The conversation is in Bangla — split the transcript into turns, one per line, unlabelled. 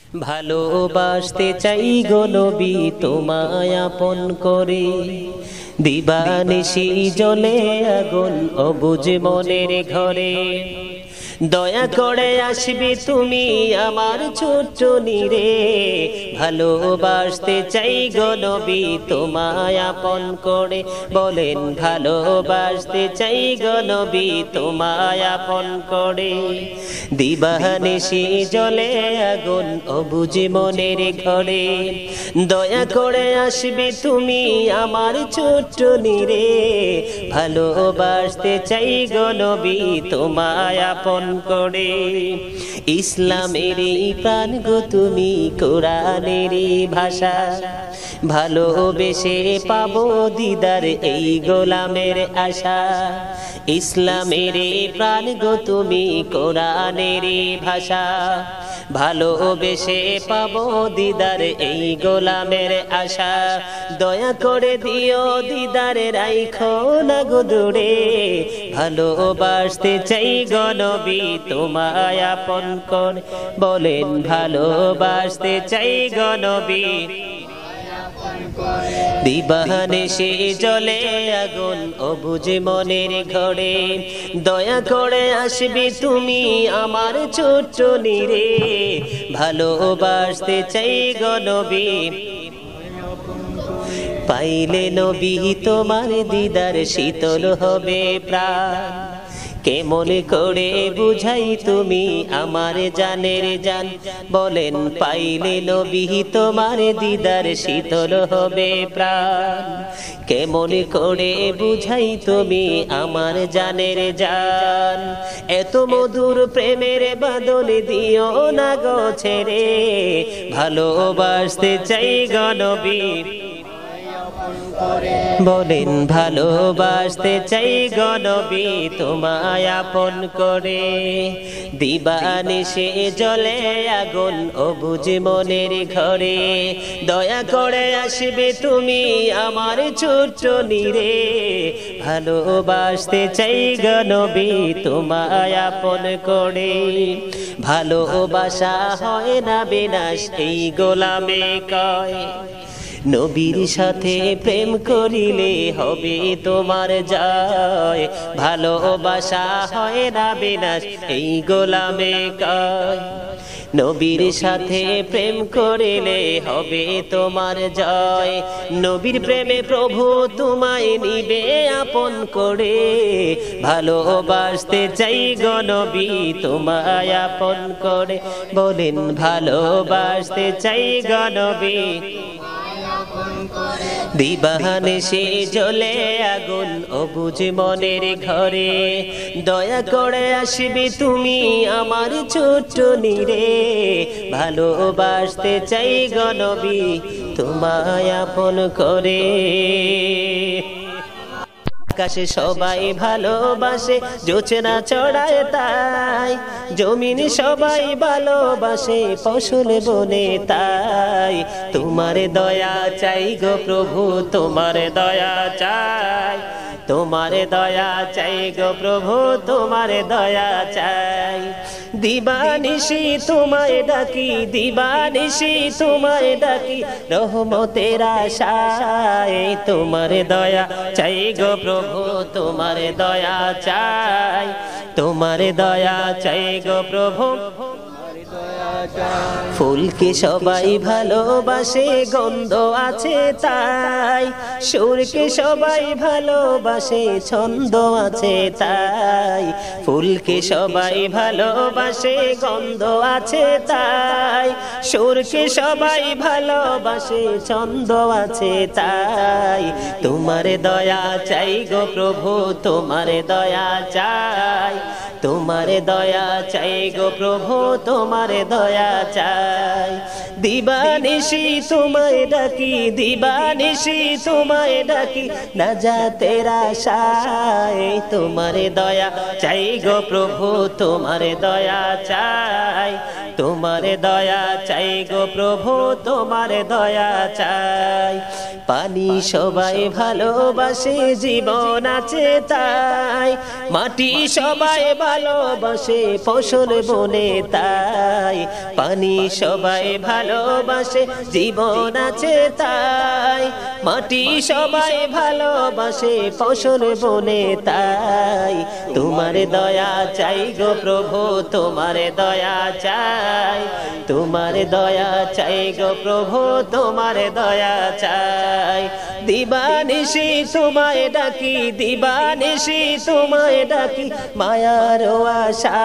ভালোবাসতে চাই গো নবী তোমায় আপন করে, দিবানিশি জ্বলে আগুন অবুঝ মনের ঘরে। দয়া করে আসবে তুমি আমার ছোট্ট নীরে, ভালোবাসতে চাই গো নবী তোমায় আপন করে। বলেন ভালোবাসতে চাই গো নবী তোমায় আপন করে, দিবানিশি জ্বলে আগুন অবুঝ মনের ঘরে। দয়া করে আসবে তুমি আমার ছোট্ট নীরে, ভালোবাসতে চাই গো নবী তোমায় আপন করে। ইসলামের প্রাণ গো তুমি, কোরআনের ভাষা, ভালোবেসে পাবো দিদার এই গোলামের আশা। ইসলামের প্রাণ গো তুমি, কোরআনের ভাষা, ভালোবেসে পাবো দিদার এই গোলামের আশা। দয়া করে দিও দিদারে রাইখো না গো দূরে, ভালোবাসতে চাই গো নবী তোমায় আপন করে। বলেন ভালোবাসতে চাই গো নবী, দিবানিশি জ্বলে আগুন অবুঝ মনের ঘরে। দয়া করে আসবে তুমি আমার ছোট্ট নীরে, ভালোবাসতে চাই গো নবী। পাইলে নবী তোমার দিদার শীতল হবে প্রাণ, কেমন করে বুঝাই তুমি আমার জানের জান। বলেন পাইলে নবী তোমার দিদার শীতল হবে প্রাণ, কেমন করে বুঝাই তুমি আমার জানের জান। এত মধুর প্রেমের বাদল দিও না গো ছেড়ে, ভালোবাসতে চাই গো নবী। বলেন ভালোবাসতে চাই গো নবী তোমায় আপন করে, দিবানিশি জ্বলে আগুন অবুঝ মনের ঘরে। দয়া করে আসবে তুমি আমার ছোট্ট নীরে, ভালোবাসতে চাই গো নবী তোমায় আপন করে। ভালোবাসা হয় না বিনাশ এই গোলামে কয়, নবীর সাথে প্রেম করিলে হবে তোমার জয়। ভালোবাসা হয় না বিনাশ এই গোলামে কয়, নবীর সাথে প্রেম করিলে হবে তোমার জয়। নবীর প্রেমে প্রভু তোমায় নিবে আপন করে, ভালোবাসতে চাই গো নবী তোমায় আপন করে। বলেন ভালোবাসতে চাই গো নবী, দিবানিশি জ্বলে আগুন অবুঝ মনের ঘরে। দয়া করে আসবে তুমি আমার ছোট্ট নীরে, ভালোবাসতে চাই গো নবী তোমায় আপন করে। আকাশে সবাই ভালোবাসে জোছনা চড়ায় তাই, জমিন সবাই ভালোবাসে ফসল বনে তাই। তোমার দয়া চাই গো প্রভু তোমার দয়া চাই, তোমার দয়া চাই গো প্রভু তোমার দয়া চাই। দিবানিশি তোমায় ডাকি, দিবানিশি তোমায় ডাকি রহমতের আশায়। তোমার দয়া চাই গো প্রভু তোমার দয়া চাই, তোমার দয়া চাই গো প্রভু। ফুলকে সবাই ভালোবাসে গন্ধ আছে তাই, সুরকে সবাই ভালোবাসে ছন্দ আছে তাই। ফুলকে সবাই ভালোবাসে গন্ধ আছে তাই, সুরকে সবাই ভালোবাসে ছন্দ আছে তাই। তোমার দয়া চাই গো প্রভু তোমার দয়া চাই, তোমার দয়া চাই গো প্রভু তোমার দয়া চাই। দিবানিশি তোমায় ডাকি, দিবানিশি তোমায় ডাকি নাজাতের আশায়। তোমার দয়া চাই গো প্রভু তোমার দয়া চাই, তোমার দয়া চাই গো প্রভু তোমার দয়া চাই পানি সবাই ভালোবাসে জীবন আছে তাই মাটি সবাই ভালোবাসে ফসল বনে তাই পানি সবাই ভালোবাসে জীবন আছে তাই মাটি সবাই ভালোবাসে ফসল বনে তাই তোমার দয়া চাই গো প্রভু তোমার দয়া চাই তোমার দয়া চাই গো প্রভু তোমার দয়া চাই দিবানিশি তোমায় ডাকি দিবানিশি তোমায় ডাকি মায়ার আশা